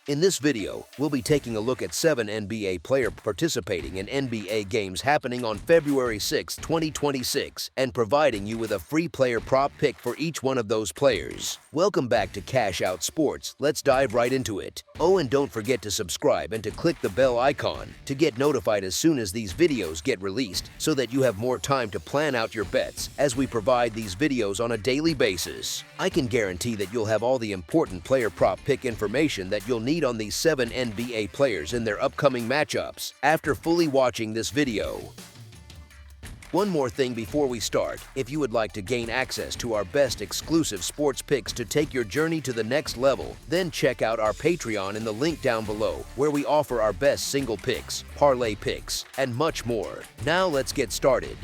In this video, we'll be taking a look at 7 NBA players participating in NBA games happening on February 6, 2026, and providing you with a free player prop pick for each one of those players. Welcome back to Cash Out Sports. Let's dive right into it. Oh, and don't forget to subscribe and to click the bell icon to get notified as soon as these videos get released so that you have more time to plan out your bets as we provide these videos on a daily basis. I can guarantee that you'll have all the important player prop pick information that you'll need on these 7 NBA players in their upcoming matchups after fully watching this video. One more thing before we start, if you would like to gain access to our best exclusive sports picks to take your journey to the next level, then check out our Patreon in the link down below, where we offer our best single picks, parlay picks, and much more. Now let's get started.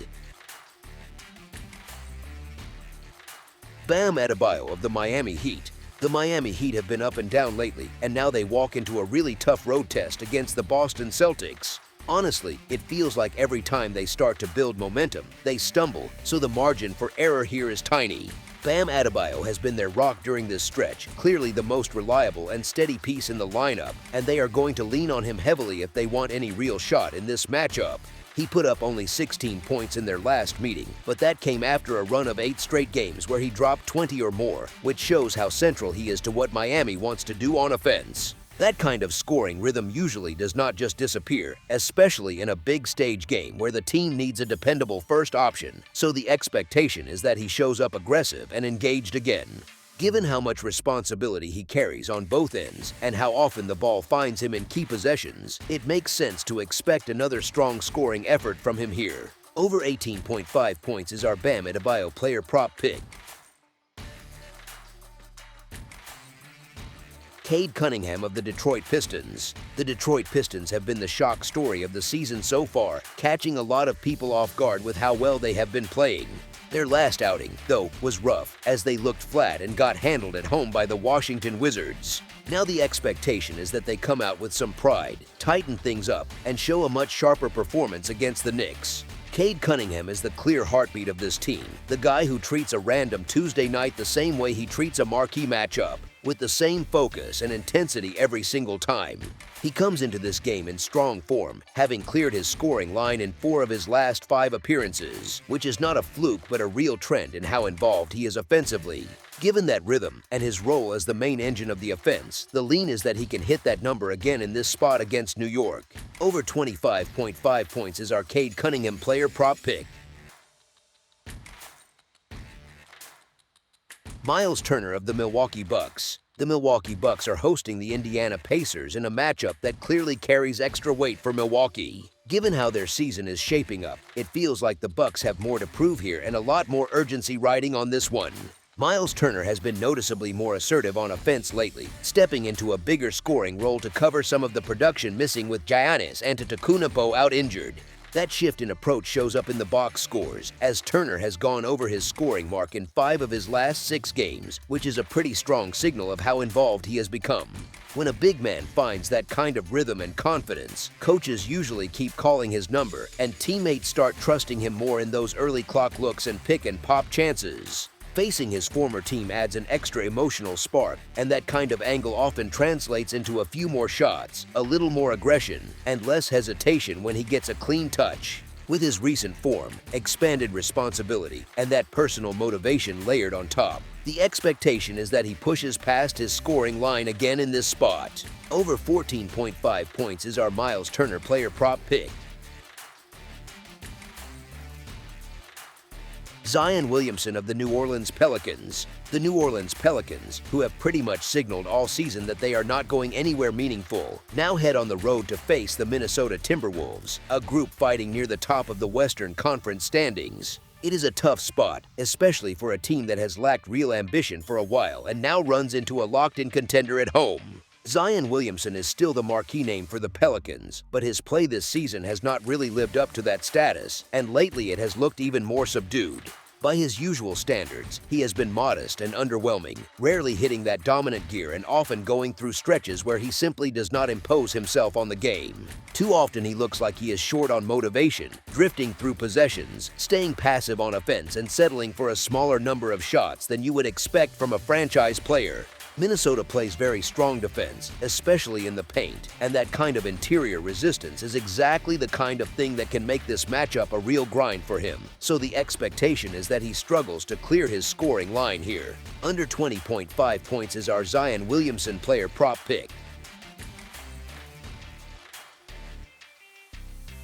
Bam Adebayo of the Miami Heat. The Miami Heat have been up and down lately, and now they walk into a really tough road test against the Boston Celtics. Honestly, it feels like every time they start to build momentum, they stumble, so the margin for error here is tiny. Bam Adebayo has been their rock during this stretch, clearly the most reliable and steady piece in the lineup, and they are going to lean on him heavily if they want any real shot in this matchup. He put up only 16 points in their last meeting, but that came after a run of 8 straight games where he dropped 20 or more, which shows how central he is to what Miami wants to do on offense. That kind of scoring rhythm usually does not just disappear, especially in a big stage game where the team needs a dependable first option, so the expectation is that he shows up aggressive and engaged again. Given how much responsibility he carries on both ends and how often the ball finds him in key possessions, it makes sense to expect another strong scoring effort from him here. Over 18.5 points is our Bam Adebayo player prop pick. Cade Cunningham of the Detroit Pistons. The Detroit Pistons have been the shock story of the season so far, catching a lot of people off guard with how well they have been playing. Their last outing, though, was rough, as they looked flat and got handled at home by the Washington Wizards. Now the expectation is that they come out with some pride, tighten things up, and show a much sharper performance against the Knicks. Cade Cunningham is the clear heartbeat of this team, the guy who treats a random Tuesday night the same way he treats a marquee matchup, with the same focus and intensity every single time. He comes into this game in strong form, having cleared his scoring line in 4 of his last 5 appearances, which is not a fluke but a real trend in how involved he is offensively. Given that rhythm and his role as the main engine of the offense, the lean is that he can hit that number again in this spot against New York. Over 25.5 points is our Cade Cunningham player prop pick. Miles Turner of the Milwaukee Bucks. The Milwaukee Bucks are hosting the Indiana Pacers in a matchup that clearly carries extra weight for Milwaukee. Given how their season is shaping up, it feels like the Bucks have more to prove here and a lot more urgency riding on this one. Miles Turner has been noticeably more assertive on offense lately, stepping into a bigger scoring role to cover some of the production missing with Giannis Antetokounmpo out injured. That shift in approach shows up in the box scores, as Turner has gone over his scoring mark in 5 of his last 6 games, which is a pretty strong signal of how involved he has become. When a big man finds that kind of rhythm and confidence, coaches usually keep calling his number, and teammates start trusting him more in those early clock looks and pick and pop chances. Facing his former team adds an extra emotional spark, and that kind of angle often translates into a few more shots, a little more aggression, and less hesitation when he gets a clean touch. With his recent form, expanded responsibility, and that personal motivation layered on top, the expectation is that he pushes past his scoring line again in this spot. Over 14.5 points is our Miles Turner player prop pick. Zion Williamson of the New Orleans Pelicans. The New Orleans Pelicans, who have pretty much signaled all season that they are not going anywhere meaningful, now head on the road to face the Minnesota Timberwolves, a group fighting near the top of the Western Conference standings. It is a tough spot, especially for a team that has lacked real ambition for a while and now runs into a locked-in contender at home. Zion Williamson is still the marquee name for the Pelicans, but his play this season has not really lived up to that status, and lately it has looked even more subdued. By his usual standards, he has been modest and underwhelming, rarely hitting that dominant gear and often going through stretches where he simply does not impose himself on the game. Too often he looks like he is short on motivation, drifting through possessions, staying passive on offense, and settling for a smaller number of shots than you would expect from a franchise player. Minnesota plays very strong defense, especially in the paint, and that kind of interior resistance is exactly the kind of thing that can make this matchup a real grind for him. So the expectation is that he struggles to clear his scoring line here. Under 20.5 points is our Zion Williamson player prop pick.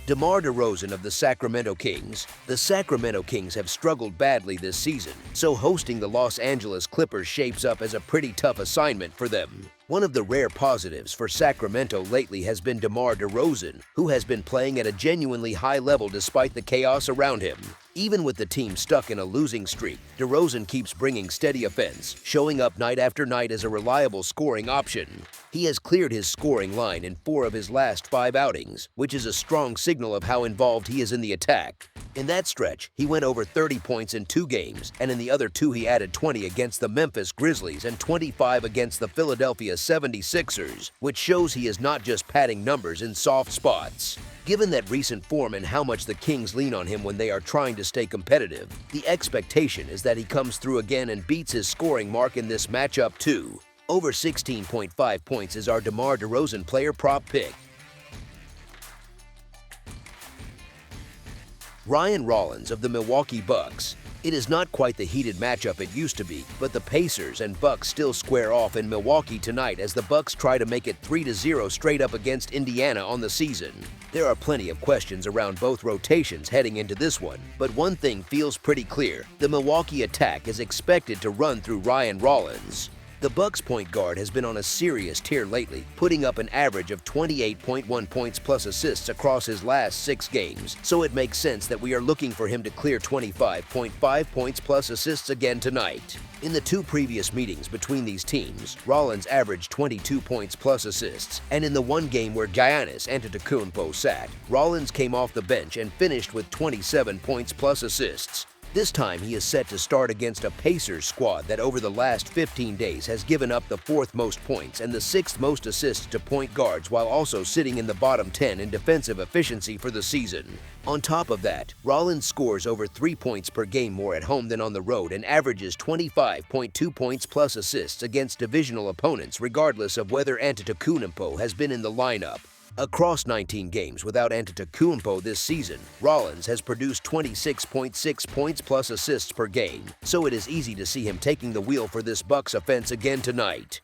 DeMar DeRozan of the Sacramento Kings. The Sacramento Kings have struggled badly this season, so hosting the Los Angeles Clippers shapes up as a pretty tough assignment for them. One of the rare positives for Sacramento lately has been DeMar DeRozan, who has been playing at a genuinely high level despite the chaos around him. Even with the team stuck in a losing streak, DeRozan keeps bringing steady offense, showing up night after night as a reliable scoring option. He has cleared his scoring line in 4 of his last 5 outings, which is a strong signal of how involved he is in the attack. In that stretch, he went over 30 points in 2 games, and in the other 2 he added 20 against the Memphis Grizzlies and 25 against the Philadelphia 76ers, which shows he is not just padding numbers in soft spots. Given that recent form and how much the Kings lean on him when they are trying to stay competitive, the expectation is that he comes through again and beats his scoring mark in this matchup too. Over 16.5 points is our DeMar DeRozan player prop pick. Ryan Rollins of the Milwaukee Bucks. It is not quite the heated matchup it used to be, but the Pacers and Bucks still square off in Milwaukee tonight as the Bucks try to make it 3-0 straight up against Indiana on the season. There are plenty of questions around both rotations heading into this one, but one thing feels pretty clear: the Milwaukee attack is expected to run through Ryan Rollins. The Bucks point guard has been on a serious tear lately, putting up an average of 28.1 points plus assists across his last 6 games, so it makes sense that we are looking for him to clear 25.5 points plus assists again tonight. In the 2 previous meetings between these teams, Rollins averaged 22 points plus assists, and in the one game where Giannis Antetokounmpo sat, Rollins came off the bench and finished with 27 points plus assists. This time he is set to start against a Pacers squad that over the last 15 days has given up the 4th most points and the 6th most assists to point guards, while also sitting in the bottom 10 in defensive efficiency for the season. On top of that, Rollins scores over 3 points per game more at home than on the road and averages 25.2 points plus assists against divisional opponents regardless of whether Antetokounmpo has been in the lineup. Across 19 games without Antetokounmpo this season, Rollins has produced 26.6 points plus assists per game, so it is easy to see him taking the wheel for this Bucks offense again tonight.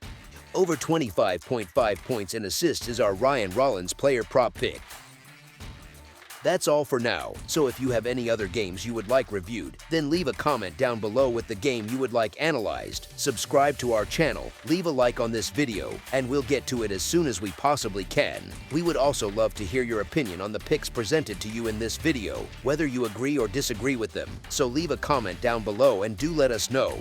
Over 25.5 points and assists is our Ryan Rollins player prop pick. That's all for now, so if you have any other games you would like reviewed, then leave a comment down below with the game you would like analyzed, subscribe to our channel, leave a like on this video, and we'll get to it as soon as we possibly can. We would also love to hear your opinion on the picks presented to you in this video, whether you agree or disagree with them, so leave a comment down below and do let us know.